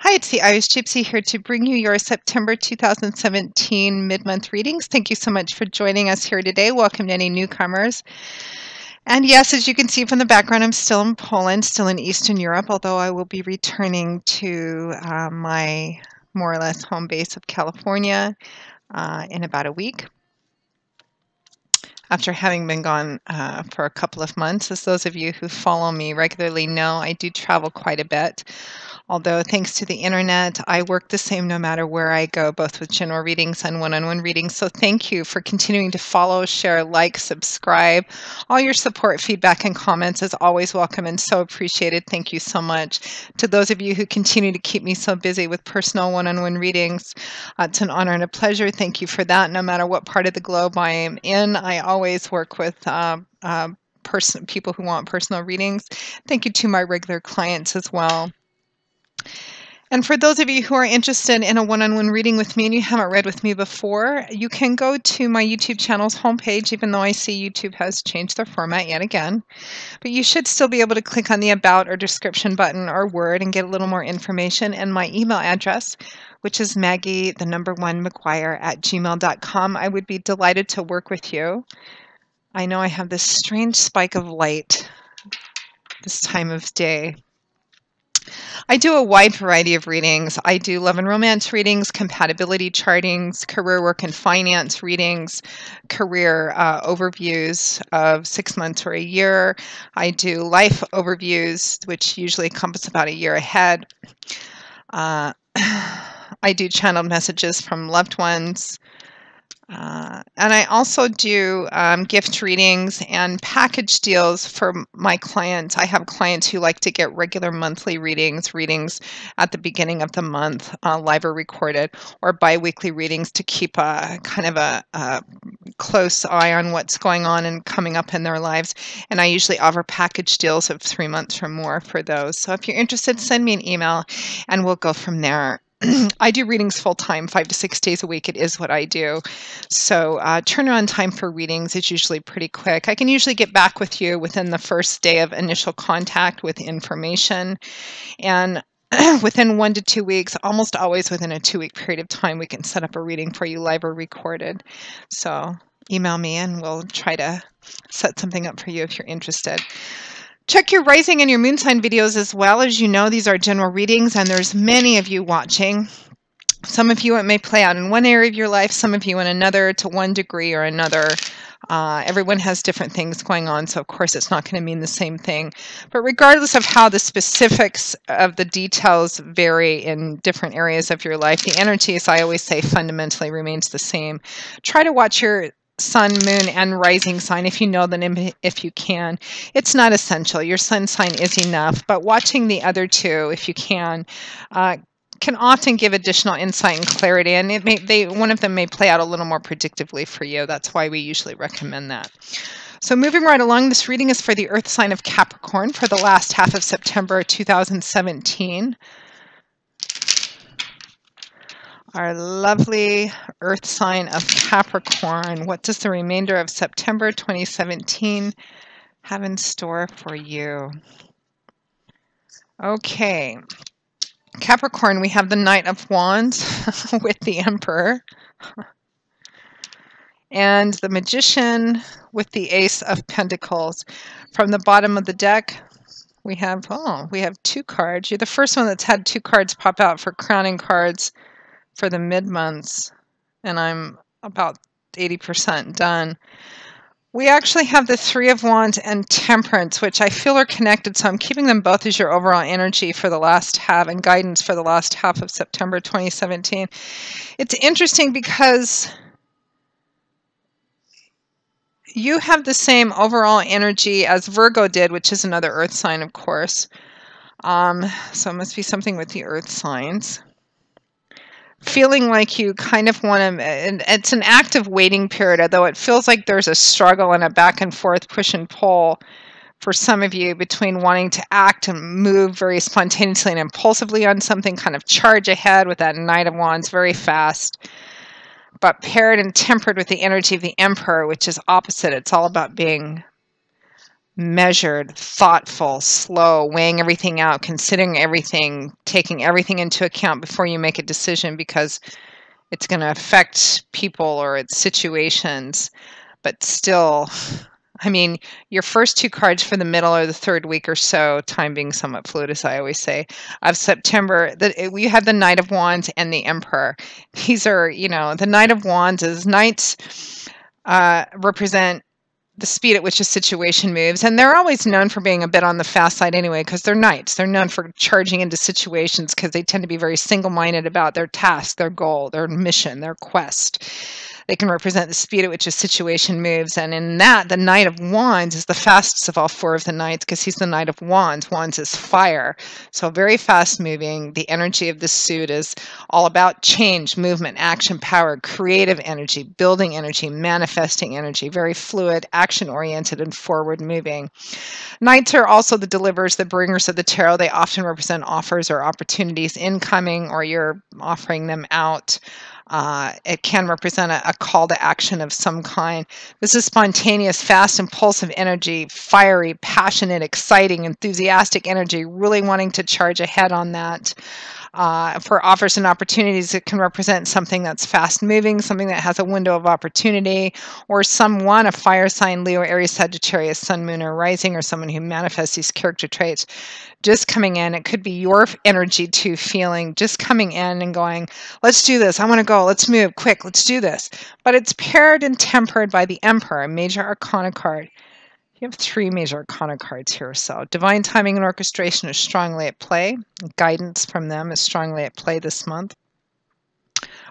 Hi, it's the Irish Gypsy here to bring you your September 2017 mid-month readings. Thank you so much for joining us here today. Welcome to any newcomers. And yes, as you can see from the background, I'm still in Poland, still in Eastern Europe, although I will be returning to my more or less home base of California in about a week, after having been gone for a couple of months. As those of you who follow me regularly know, I do travel quite a bit. Although thanks to the internet, I work the same no matter where I go, both with general readings and one-on-one readings. So thank you for continuing to follow, share, like, subscribe. All your support, feedback, and comments is always welcome and so appreciated. Thank you so much. To those of you who continue to keep me so busy with personal one-on-one readings, it's an honor and a pleasure. Thank you for that. No matter what part of the globe I am in, I always work with people who want personal readings. Thank you to my regular clients as well. And for those of you who are interested in a one-on-one reading with me and you haven't read with me before, you can go to my YouTube channel's homepage, even though I see YouTube has changed their format yet again. But you should still be able to click on the About or Description button or Word and get a little more information, and my email address, which is Maggie1McGuire@gmail.com. I would be delighted to work with you. I know I have this strange spike of light this time of day. I do a wide variety of readings. I do love and romance readings, compatibility chartings, career work and finance readings, career overviews of 6 months or a year. I do life overviews, which usually encompass about a year ahead. I do channeled messages from loved ones. And I also do gift readings and package deals for my clients. I have clients who like to get regular monthly readings at the beginning of the month, live or recorded, or bi-weekly readings to keep a close eye on what's going on and coming up in their lives. And I usually offer package deals of 3 months or more for those. So if you're interested, send me an email and we'll go from there. I do readings full-time, 5 to 6 days a week. It is what I do. So turnaround time for readings is usually pretty quick. I can usually get back with you within the first day of initial contact with information. And within 1 to 2 weeks, almost always within a 2-week period of time, we can set up a reading for you live or recorded. So email me and we'll try to set something up for you if you're interested. Check your rising and your moon sign videos as well. As you know, these are general readings and there's many of you watching. Some of you, it may play out in one area of your life, some of you in another, to one degree or another. Everyone has different things going on, so of course it's not going to mean the same thing. But regardless of how the specifics of the details vary in different areas of your life, the energy, as I always say, fundamentally remains the same. Try to watch your sun, moon, and rising sign if you know the name, if you can. It's not essential. Your sun sign is enough, but watching the other two, if you can often give additional insight and clarity, and one of them may play out a little more predictively for you. That's why we usually recommend that. So moving right along, this reading is for the earth sign of Capricorn for the last half of September 2017. Our lovely earth sign of Capricorn. What does the remainder of September 2017 have in store for you? Okay. Capricorn, we have the Knight of Wands with the Emperor. And the Magician with the Ace of Pentacles. From the bottom of the deck, we have 2 cards. You're the first one that's had 2 cards pop out for crowning cards for the mid-months, and I'm about 80% done. We actually have the Three of Wands and Temperance, which I feel are connected, so I'm keeping them both as your overall energy for the last half and guidance for the last half of September 2017. It's interesting because you have the same overall energy as Virgo did, which is another earth sign, of course. So it must be something with the earth signs. Feeling like you kind of want to, and it's an active waiting period, although it feels like there's a struggle and a back and forth push and pull for some of you between wanting to act and move very spontaneously and impulsively on something, kind of charge ahead with that Knight of Wands very fast, but paired and tempered with the energy of the Emperor, which is opposite. It's all about being measured, thoughtful, slow, weighing everything out, considering everything, taking everything into account before you make a decision because it's going to affect people or its situations. But still, I mean, your first two cards for the middle or the third week or so, time being somewhat fluid, as I always say, of September, we have the Knight of Wands and the Emperor. These are, the Knight of Wands is knights represent the speed at which a situation moves. And they're always known for being a bit on the fast side anyway, because they're knights. They're known for charging into situations because they tend to be very single-minded about their task, their goal, their mission, their quest. They can represent the speed at which a situation moves. And in that, the Knight of Wands is the fastest of all four of the knights because he's the Knight of Wands. Wands is fire. So very fast moving. The energy of this suit is all about change, movement, action, power, creative energy, building energy, manifesting energy, very fluid, action-oriented, and forward-moving. Knights are also the deliverers, the bringers of the tarot. They often represent offers or opportunities incoming, or you're offering them out. It can represent a call to action of some kind. This is spontaneous, fast, impulsive energy, fiery, passionate, exciting, enthusiastic energy, really wanting to charge ahead on that. For offers and opportunities, it can represent something that's fast moving, something that has a window of opportunity, or someone, a fire sign, Leo, Aries, Sagittarius, Sun, Moon, or Rising, or someone who manifests these character traits just coming in. It could be your energy too, feeling just coming in and going, let's do this. I want to go. Let's move quick. Let's do this. But it's paired and tempered by the Emperor, a major arcana card. You have three major arcana cards here. So divine timing and orchestration is strongly at play. Guidance from them is strongly at play this month,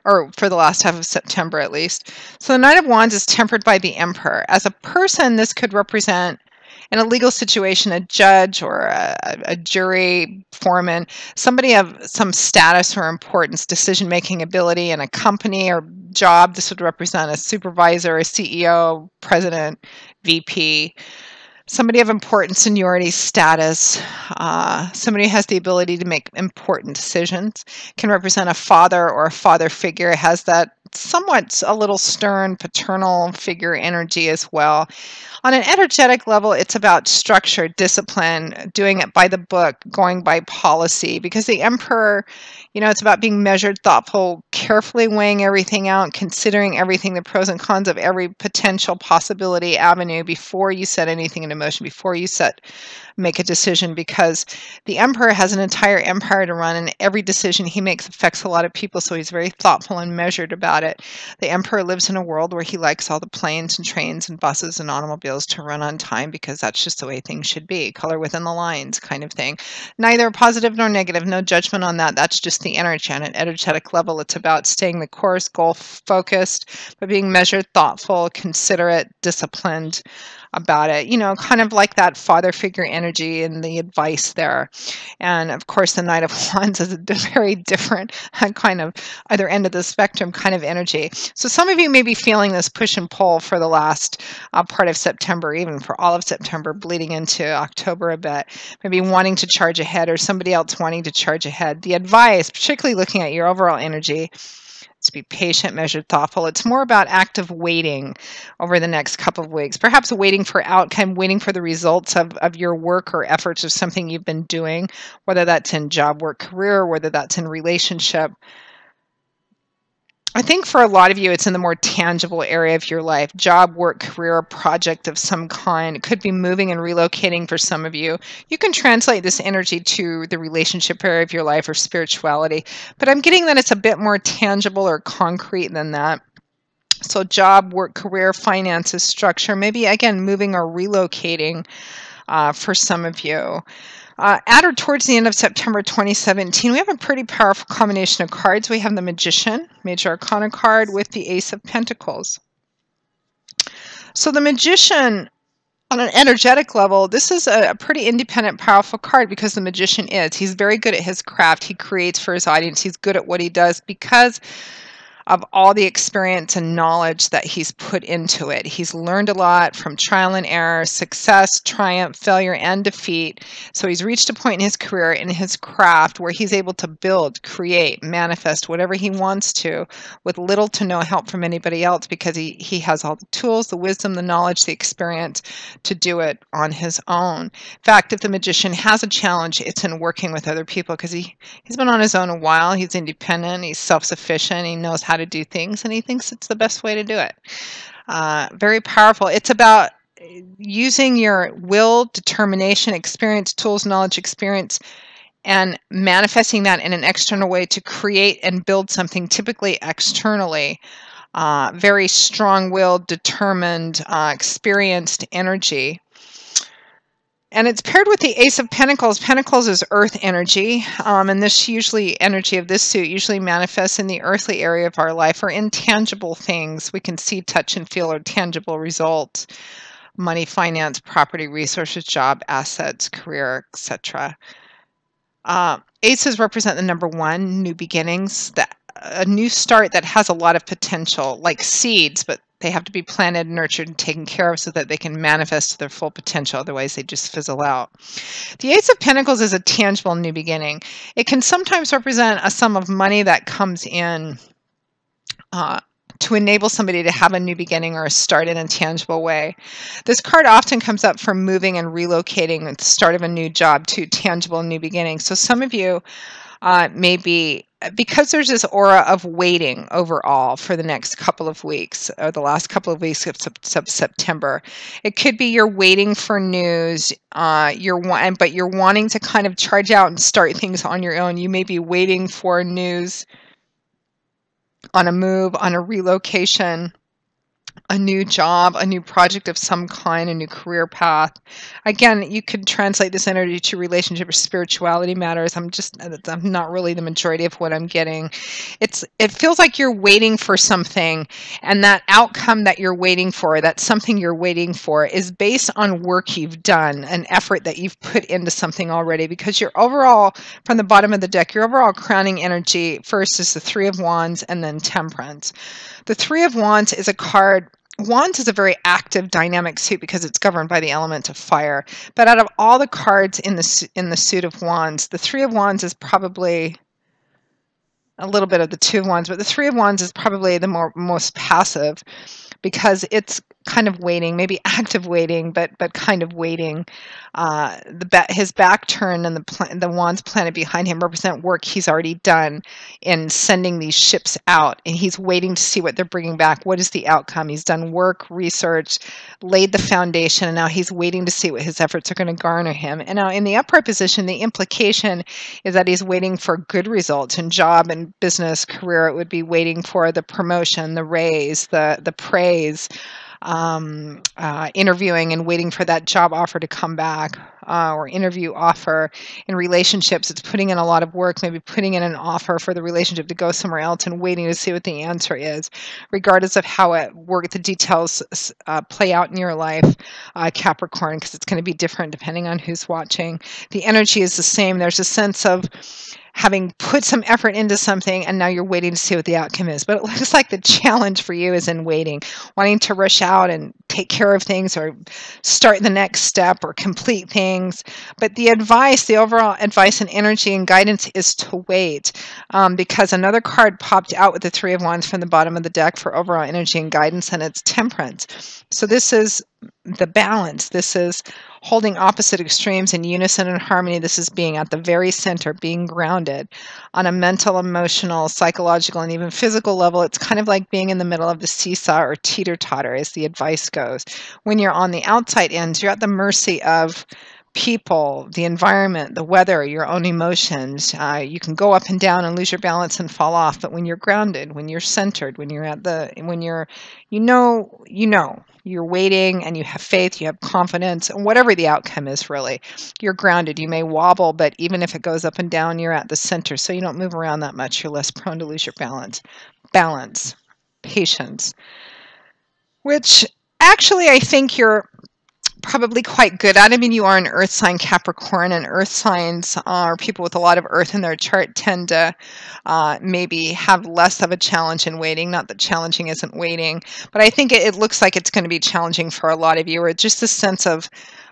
or for the last half of September at least. So the Knight of Wands is tempered by the Emperor. As a person, this could represent, in a legal situation, a judge or a jury foreman, somebody of some status or importance, decision-making ability in a company or job. This would represent a supervisor, a CEO, president, VP, somebody of important seniority status, somebody who has the ability to make important decisions. Can represent a father or a father figure. It has that somewhat a little stern paternal figure energy as well. On an energetic level, it's about structure, discipline, doing it by the book, going by policy, because the Emperor, it's about being measured, thoughtful, carefully weighing everything out, considering everything, the pros and cons of every potential possibility avenue before you set anything into motion, before you make a decision, because the Emperor has an entire empire to run, and every decision he makes affects a lot of people, so he's very thoughtful and measured about it. The Emperor lives in a world where he likes all the planes and trains and buses and automobiles to run on time because that's just the way things should be, color within the lines kind of thing. Neither positive nor negative, no judgment on that. That's just the energy. On an energetic level, it's about staying the course, goal focused, but being measured, thoughtful, considerate, disciplined about it, kind of like that father figure energy and the advice there. And of course, the Knight of Wands is a very different kind of either end of the spectrum kind of energy. So some of you may be feeling this push and pull for the last part of September, even for all of September, bleeding into October a bit, maybe wanting to charge ahead or somebody else wanting to charge ahead. The advice, particularly looking at your overall energy, to be patient, measured, thoughtful. It's more about active waiting over the next couple of weeks, perhaps waiting for outcome, waiting for the results of your work or efforts of something you've been doing, whether that's in job, work, career, whether that's in relationship. I think for a lot of you, it's in the more tangible area of your life, job, work, career, project of some kind. It could be moving and relocating for some of you. You can translate this energy to the relationship area of your life or spirituality, but I'm getting that it's a bit more tangible or concrete than that. So job, work, career, finances, structure, maybe again, moving or relocating for some of you. At or towards the end of September 2017, we have a pretty powerful combination of cards. We have the Magician, Major Arcana card, with the Ace of Pentacles. So the Magician, on an energetic level, this is a pretty independent, powerful card because the Magician he's very good at his craft. He creates for his audience. He's good at what he does because of all the experience and knowledge that he's put into it. He's learned a lot from trial and error, success, triumph, failure, and defeat. So he's reached a point in his career, in his craft, where he's able to build, create, manifest whatever he wants to with little to no help from anybody else, because he has all the tools, the wisdom, the knowledge, the experience to do it on his own. In fact, if the magician has a challenge, it's in working with other people, because he's been on his own a while. He's independent, he's self-sufficient, he knows how to do things, and he thinks it's the best way to do it. Very powerful. It's about using your will, determination, experience, tools, knowledge, experience, and manifesting that in an external way to create and build something, typically externally. Very strong-willed, determined, experienced energy. And it's paired with the Ace of Pentacles. Pentacles is earth energy, and this energy of this suit usually manifests in the earthly area of our life, or intangible things we can see, touch, and feel, or tangible results: money, finance, property, resources, job, assets, career, etc. Aces represent the number 1, new beginnings, a new start that has a lot of potential, like seeds, but they have to be planted, nurtured, and taken care of so that they can manifest to their full potential. Otherwise, they just fizzle out. The Ace of Pentacles is a tangible new beginning. It can sometimes represent a sum of money that comes in to enable somebody to have a new beginning or a start in a tangible way. This card often comes up for moving and relocating at the start of a new job to tangible new beginnings. So some of you may be, because there's this aura of waiting overall for the next couple of weeks, or the last couple of weeks of September. It could be you're waiting for news, but you're wanting to kind of charge out and start things on your own. You may be waiting for news on a move, on a relocation, a new job, a new project of some kind, a new career path. Again, you could translate this energy to relationship or spirituality matters. I'm not really the majority of what I'm getting. It feels like you're waiting for something, and that outcome that you're waiting for, that something you're waiting for, is based on work you've done, an effort that you've put into something already, because your overall, from the bottom of the deck, your overall crowning energy first is the Three of Wands and then Temperance. The Three of Wands is a card. Wands is a very active, dynamic suit because it's governed by the element of fire. But out of all the cards in the suit of Wands, the Three of Wands is probably a little bit of the Two of Wands, but the Three of Wands is probably the most passive, because it's kind of waiting, maybe active waiting, but kind of waiting. His back turn and the wands planet behind him represent work he's already done in sending these ships out, and he's waiting to see what they're bringing back. What is the outcome? He's done work, research, laid the foundation, and now he's waiting to see what his efforts are going to garner him. And now in the upright position, the implication is that he's waiting for good results in job and business, career. It would be waiting for the promotion, the raise, the praise, interviewing and waiting for that job offer to come back, or interview offer. In relationships, it's putting in a lot of work, maybe putting in an offer for the relationship to go somewhere else and waiting to see what the answer is, regardless of how the details play out in your life, Capricorn, because it's going to be different depending on who's watching. The energy is the same. There's a sense of having put some effort into something, and now you're waiting to see what the outcome is. But it looks like the challenge for you is in waiting, wanting to rush out and take care of things, or start the next step, or complete things. But the overall advice and energy and guidance is to wait, because another card popped out with the Three of Wands from the bottom of the deck for overall energy and guidance, and it's Temperance. So this is the balance. This is holding opposite extremes in unison and harmony. This is being at the very center, being grounded on a mental, emotional, psychological, and even physical level. It's kind of like being in the middle of the seesaw, or teeter-totter, as the advice goes. When you're on the outside ends, you're at the mercy of people, the environment, the weather, your own emotions. You can go up and down and lose your balance and fall off. But when you're grounded, when you're centered, you're waiting and you have faith, you have confidence, and whatever the outcome is, really, you're grounded. You may wobble, but even if it goes up and down, you're at the center, so you don't move around that much. You're less prone to lose your balance. Balance, patience, which actually I think you're probably quite good at. I mean, you are an earth sign Capricorn, and earth signs are people with a lot of earth in their chart tend to maybe have less of a challenge in waiting. Not that challenging isn't waiting, but I think it looks like it's going to be challenging for a lot of you, or just this sense of,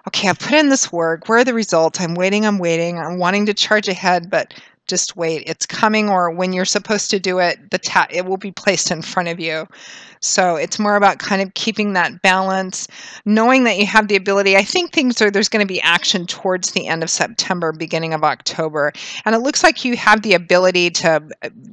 okay, I've put in this work. Where are the results? I'm waiting, I'm wanting to charge ahead, but just wait. It's coming, or when you're supposed to do it, it will be placed in front of you. So it's more about kind of keeping that balance, knowing that you have the ability. I think there's going to be action towards the end of September, beginning of October. And it looks like you have the ability to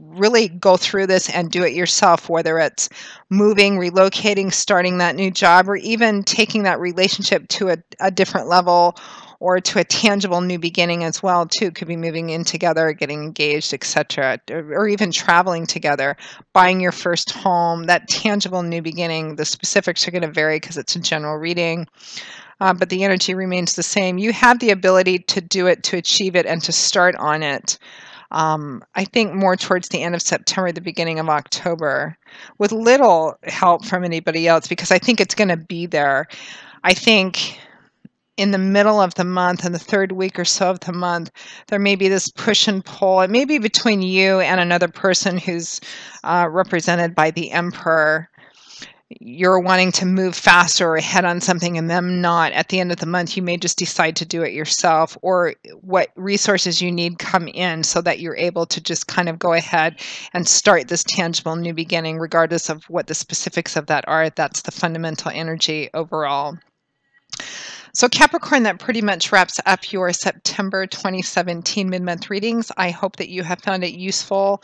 really go through this and do it yourself, whether it's moving, relocating, starting that new job, or even taking that relationship to a different level, or to a tangible new beginning as well too. Could be moving in together, getting engaged, etc., or even traveling together, buying your first home, that tangible new beginning. The specifics are going to vary because it's a general reading, but the energy remains the same. You have the ability to do it, to achieve it, and to start on it. I think more towards the end of September, the beginning of October, with little help from anybody else, because I think it's going to be there. I think in the middle of the month, and the third week or so of the month, there may be this push and pull. It may be between you and another person who's represented by the Emperor. You're wanting to move faster or ahead on something, and them not. At the end of the month, you may just decide to do it yourself, or what resources you need come in so that you're able to just kind of go ahead and start this tangible new beginning, regardless of what the specifics of that are. That's the fundamental energy overall. So Capricorn, that pretty much wraps up your September 2017 mid-month readings. I hope that you have found it useful,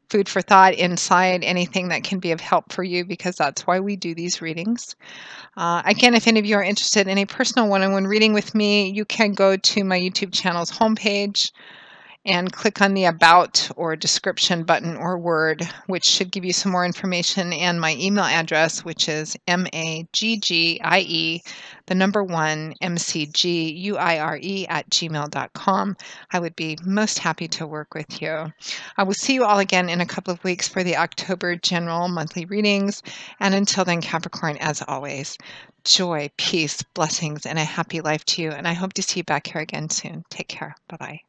food for thought, insight, anything that can be of help for you, because that's why we do these readings. Again, if any of you are interested in a personal one-on-one reading with me, you can go to my YouTube channel's homepage and click on the About or Description button or word, which should give you some more information, and my email address, which is maggie1mcguire@gmail.com. I would be most happy to work with you. I will see you all again in a couple of weeks for the October general monthly readings. And until then, Capricorn, as always, joy, peace, blessings, and a happy life to you. And I hope to see you back here again soon. Take care. Bye-bye.